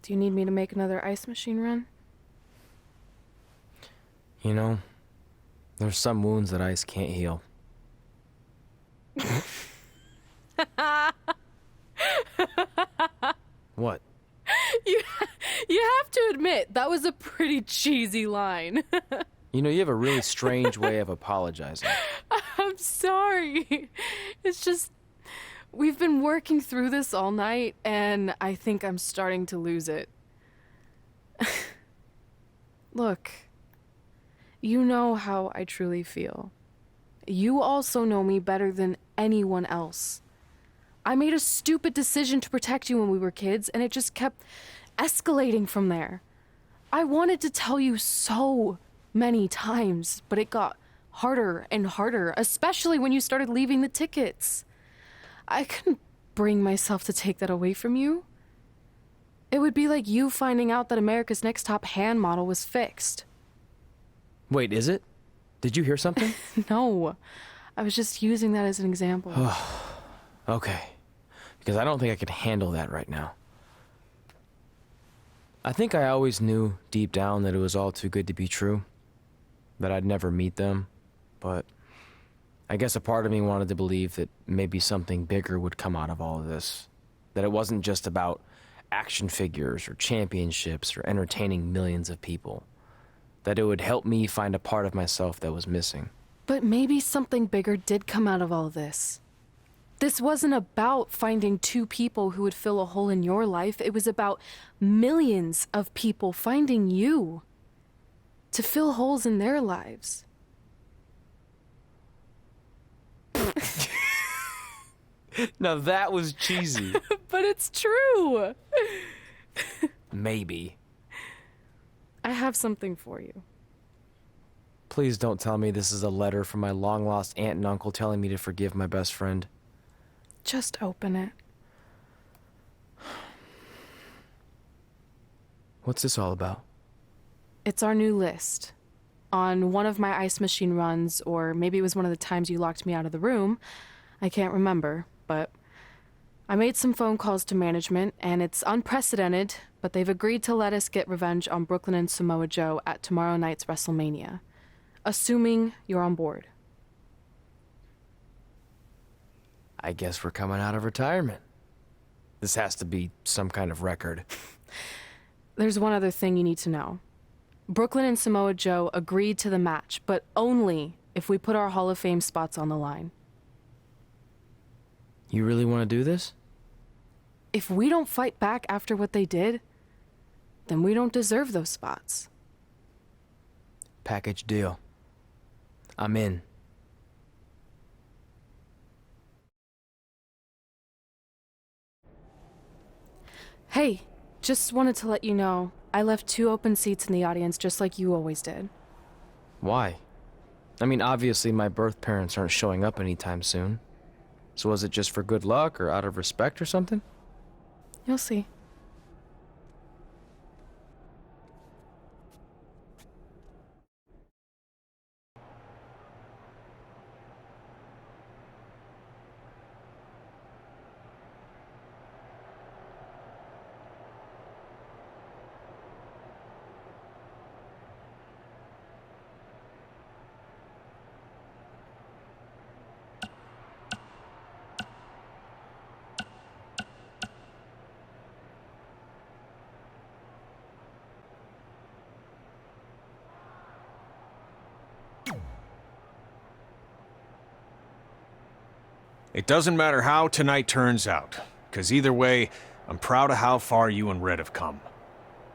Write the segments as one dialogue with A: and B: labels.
A: Do you need me to make another ice machine run?
B: You know, there's some wounds that ice can't heal. What?
A: You have to admit, that was a pretty cheesy line.
B: You know, you have a really strange way of apologizing.
A: I'm sorry. It's just, we've been working through this all night, and I think I'm starting to lose it. Look, you know how I truly feel. You also know me better than anyone else. I made a stupid decision to protect you when we were kids, and it just kept escalating from there. I wanted to tell you so many times, but it got harder and harder, especially when you started leaving the tickets. I couldn't bring myself to take that away from you. It would be like you finding out that America's Next Top hand model was fixed.
B: Wait, is it? Did you hear something?
A: No, I was just using that as an example.
B: Okay, because I don't think I could handle that right now. I think I always knew deep down that it was all too good to be true, that I'd never meet them, but I guess a part of me wanted to believe that maybe something bigger would come out of all of this, that it wasn't just about action figures or championships or entertaining millions of people, that it would help me find a part of myself that was missing.
A: But maybe something bigger did come out of all this. This wasn't about finding two people who would fill a hole in your life. It was about millions of people finding you to fill holes in their lives.
B: Now that was cheesy.
A: But it's true.
B: Maybe.
A: I have something for you.
B: Please don't tell me this is a letter from my long-lost aunt and uncle telling me to forgive my best friend.
A: Just open it.
B: What's this all about?
A: It's our new list. On one of my ice machine runs, or maybe it was one of the times you locked me out of the room, I can't remember, but I made some phone calls to management, and it's unprecedented, but they've agreed to let us get revenge on Brooklyn and Samoa Joe at tomorrow night's WrestleMania, assuming you're on board.
B: I guess we're coming out of retirement. This has to be some kind of record.
A: There's one other thing you need to know. Brooklyn and Samoa Joe agreed to the match, but only if we put our Hall of Fame spots on the line.
B: You really want to do this?
A: If we don't fight back after what they did, then we don't deserve those spots.
B: Package deal. I'm in.
A: Hey, just wanted to let you know, I left 2 open seats in the audience just like you always did.
B: Why? I mean, obviously my birth parents aren't showing up anytime soon. So was it just for good luck or out of respect or something?
A: You'll see.
C: It doesn't matter how tonight turns out, because either way, I'm proud of how far you and Red have come.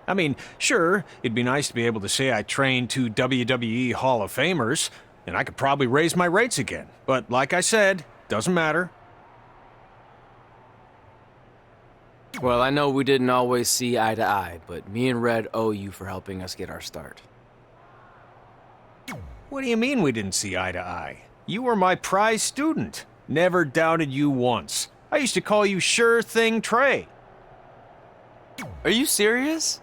C: I mean, sure, it'd be nice to be able to say I trained 2 WWE Hall of Famers, and I could probably raise my rates again. But like I said, doesn't matter.
B: Well, I know we didn't always see eye to eye, but me and Red owe you for helping us get our start.
C: What do you mean we didn't see eye to eye? You were my prize student. Never doubted you once. I used to call you Sure Thing Trey.
B: Are you serious?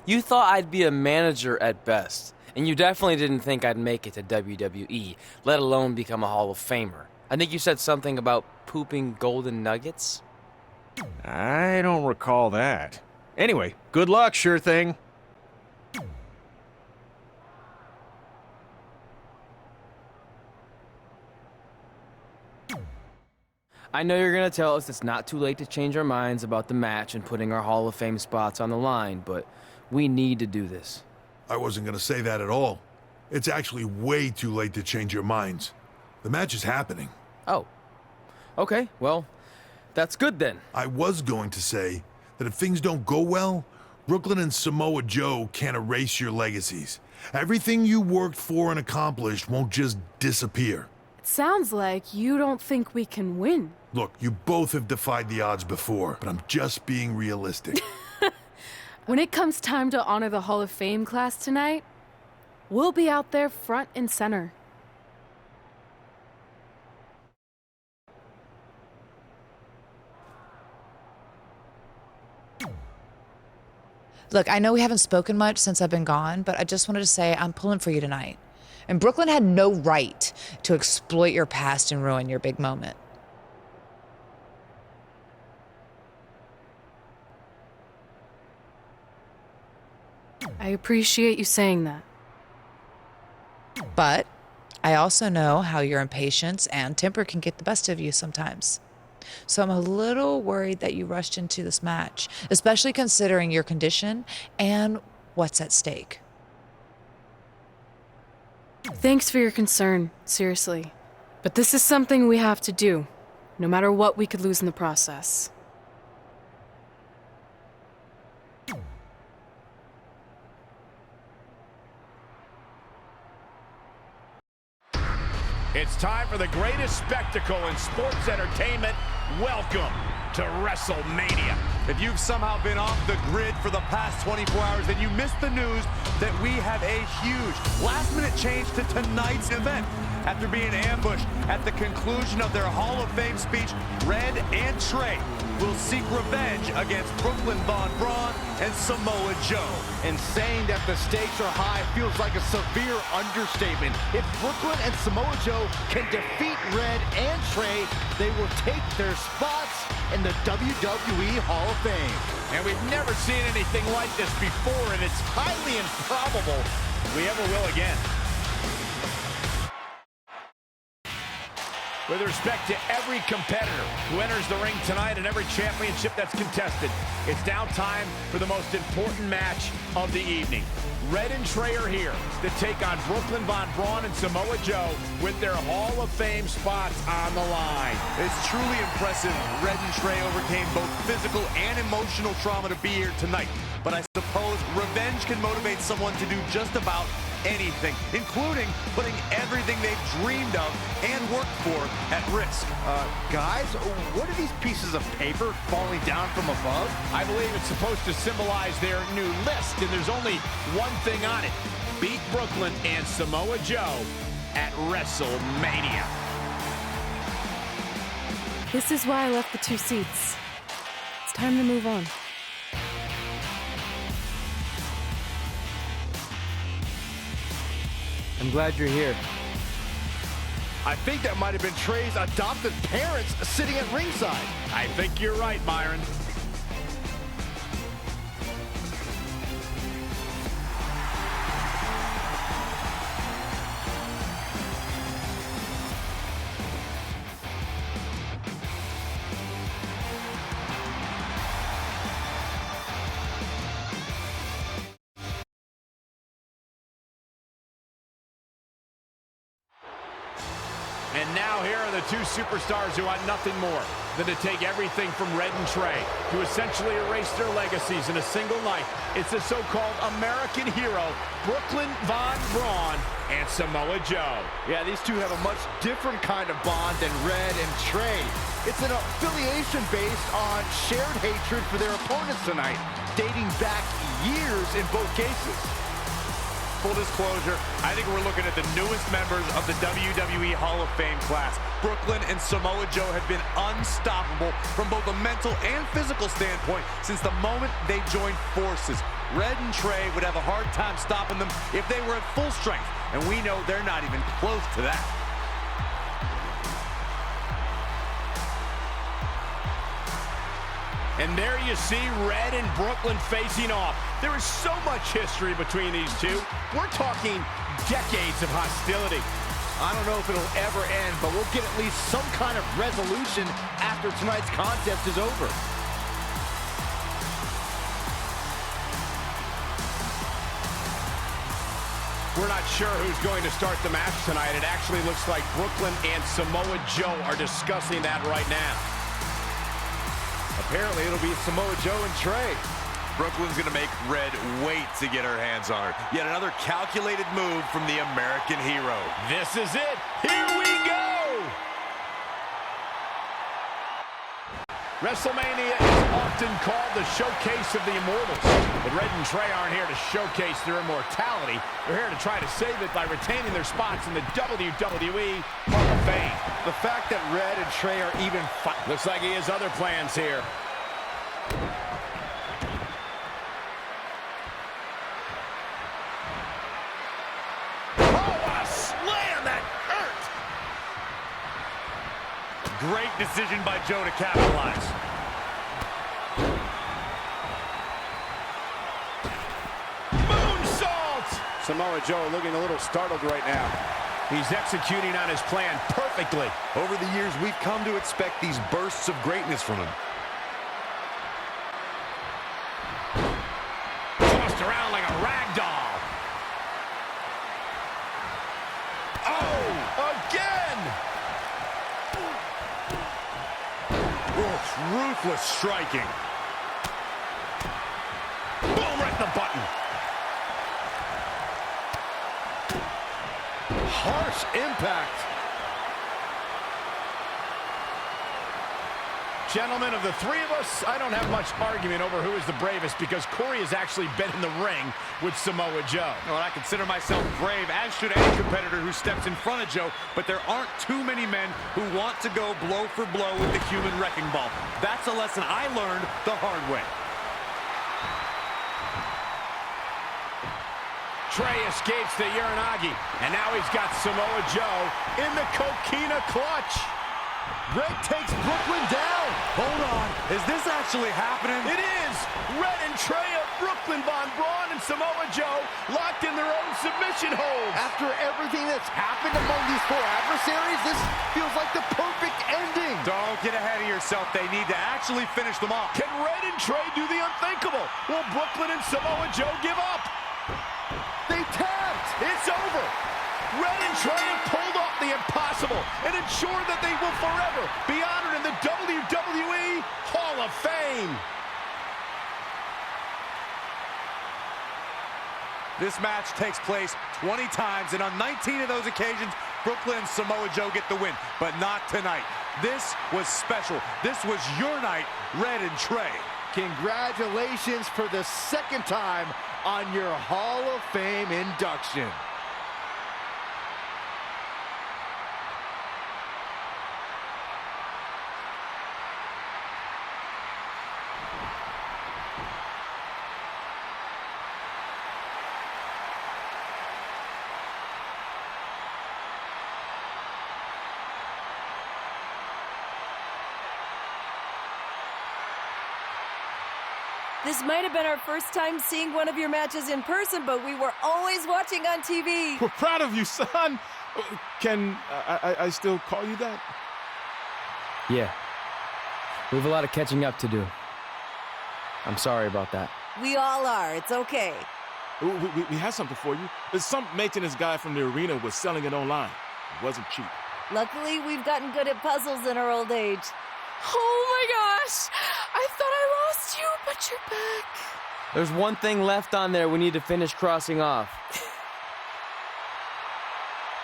B: You thought I'd be a manager at best, And you definitely didn't think I'd make it to WWE, let alone become a Hall of Famer. I think you said something about pooping golden nuggets?
C: I don't recall that. Anyway, good luck, sure thing.
B: I know you're gonna tell us it's not too late to change our minds about the match and putting our Hall of Fame spots on the line, but we need to do this.
D: I wasn't going to say that at all. It's actually way too late to change your minds. The match is happening.
B: Oh. Okay, well, that's good then.
D: I was going to say that if things don't go well, Brooklyn and Samoa Joe can't erase your legacies. Everything you worked for and accomplished won't just disappear.
A: It sounds like you don't think we can win.
D: Look, you both have defied the odds before, but I'm just being realistic.
A: When it comes time to honor the Hall of Fame class tonight, we'll be out there front and center.
E: Look, I know we haven't spoken much since I've been gone, but I just wanted to say I'm pulling for you tonight. And Brooklyn had no right to exploit your past and ruin your big moment.
A: I appreciate you saying that.
E: But I also know how your impatience and temper can get the best of you sometimes. So I'm a little worried that you rushed into this match, especially considering your condition and what's at stake.
A: Thanks for your concern, seriously. But this is something we have to do, no matter what we could lose in the process.
F: It's time for the greatest spectacle in sports entertainment. Welcome to WrestleMania. If you've somehow been off the grid for the past 24 hours, then you missed the news that we have a huge last-minute change to tonight's event. After being ambushed at the conclusion of their Hall of Fame speech, Red and Trey will seek revenge against Brooklyn Von Braun and Samoa Joe.
G: And saying that the stakes are high feels like a severe understatement. If Brooklyn and Samoa Joe can defeat Red and Trey, they will take their spots in the WWE Hall of Fame.
F: And we've never seen anything like this before, and it's highly improbable we ever will again. With respect to every competitor who enters the ring tonight and every championship that's contested, it's now time for the most important match of the evening. Red and Trey are here to take on Brooklyn Von Braun and Samoa Joe with their Hall of Fame spots on the line.
G: It's truly impressive Red and Trey overcame both physical and emotional trauma to be here tonight. But I suppose revenge can motivate someone to do just about anything, including putting everything they've dreamed of and worked for at risk. Guys, what are these pieces of paper falling down from above?
F: I believe it's supposed to symbolize their new list, and there's only one thing on it. Beat Brooklyn and Samoa Joe at WrestleMania.
A: This is why I left the 2 seats. It's time to move on.
B: I'm glad you're here.
G: I think that might have been Trey's adopted parents sitting at ringside.
F: I think you're right, Myron. And now here are the 2 superstars who want nothing more than to take everything from Red and Trey, to essentially erase their legacies in a single night. It's the so-called American hero, Brooklyn Von Braun and Samoa Joe.
G: Yeah, these two have a much different kind of bond than Red and Trey. It's an affiliation based on shared hatred for their opponents tonight, dating back years in both cases.
F: Full disclosure, I think we're looking at the newest members of the WWE Hall of Fame class.
G: Brooklyn and Samoa Joe have been unstoppable from both a mental and physical standpoint since the moment they joined forces. Red and Trey would have a hard time stopping them if they were at full strength, and we know they're not even close to that.
F: And there you see Red and Brooklyn facing off. There is so much history between these two. We're talking decades of hostility.
H: I don't know if it'll ever end, but we'll get at least some kind of resolution after tonight's contest is over.
F: We're not sure who's going to start the match tonight. It actually looks like Brooklyn and Samoa Joe are discussing that right now.
H: Apparently, it'll be Samoa Joe and Trey.
G: Brooklyn's going to make Red wait to get her hands on her. Yet another calculated move from the American hero.
F: This is it. Here we go. WrestleMania is often called the showcase of the immortals. But Red and Trey aren't here to showcase their immortality. They're here to try to save it by retaining their spots in the WWE Hall of Fame.
H: The fact that Red and Trey are even fighting.
F: Looks like he has other plans here.
G: Great decision by Joe to capitalize.
F: Moonsault! Samoa Joe looking a little startled right now. He's executing on his plan perfectly.
G: Over the years, we've come to expect these bursts of greatness from him.
F: Tossed around like a rag doll. Oh, again!
G: Ruthless striking.
F: Boom, right in the button.
H: Harsh impact.
F: Gentlemen, of the three of us, I don't have much argument over who is the bravest because Corey has actually been in the ring with Samoa Joe.
G: Well, I consider myself brave, as should any competitor who steps in front of Joe, but there aren't too many men who want to go blow for blow with the human wrecking ball. That's a lesson I learned the hard way.
F: Trey escapes the Uranagi, and now he's got Samoa Joe in the Coquina clutch.
H: Red takes Brooklyn down.
G: Hold on. Is this actually happening?
F: It is! Red and Trey of Brooklyn, Von Braun, and Samoa Joe locked in their own submission holds.
H: After everything that's happened among these four adversaries, this feels like the perfect ending.
G: Don't get ahead of yourself. They need to actually finish them off.
F: Can Red and Trey do the unthinkable? Will Brooklyn and Samoa Joe give up?
H: They tapped.
F: It's over. Red and Trey have pulled off the impossible and ensured that they will forever be honored in the WWE Hall of Fame.
G: This match takes place 20 times, and on 19 of those occasions, Brooklyn and Samoa Joe get the win, but not tonight. This was special. This was your night, Red and Trey.
H: Congratulations for the second time on your Hall of Fame induction.
I: This might have been our first time seeing one of your matches in person, but we were always watching on TV.
J: We're proud of you, son. Can I still call you that?
B: Yeah. We have a lot of catching up to do. I'm sorry about that.
I: We all are. It's okay.
J: We have something for you. Some maintenance guy from the arena was selling it online. It wasn't cheap.
I: Luckily, we've gotten good at puzzles in our old age.
A: Oh my gosh! I thought I lost you, but you're back.
B: There's one thing left on there we need to finish crossing off.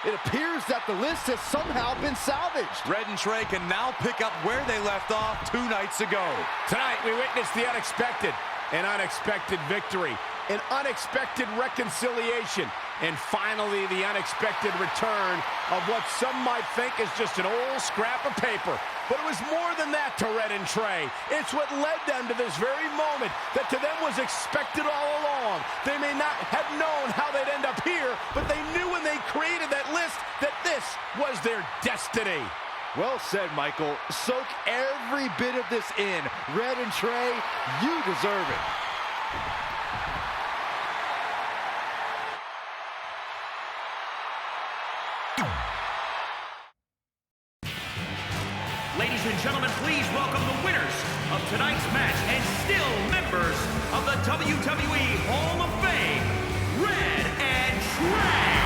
H: It appears that the list has somehow been salvaged.
G: Red and Trey can now pick up where they left off 2 nights ago.
F: Tonight, we witnessed the unexpected, an unexpected victory, an unexpected reconciliation, And finally, the unexpected return of what some might think is just an old scrap of paper. But it was more than that to Red and Trey. It's what led them to this very moment that to them was expected all along. They may not have known how they'd end up here, but they knew when they created that list that this was their destiny.
H: Well said, Michael. Soak every bit of this in. Red and Trey, you deserve it.
K: Ladies and gentlemen, please welcome the winners of tonight's match and still members of the WWE Hall of Fame, Red and Trey.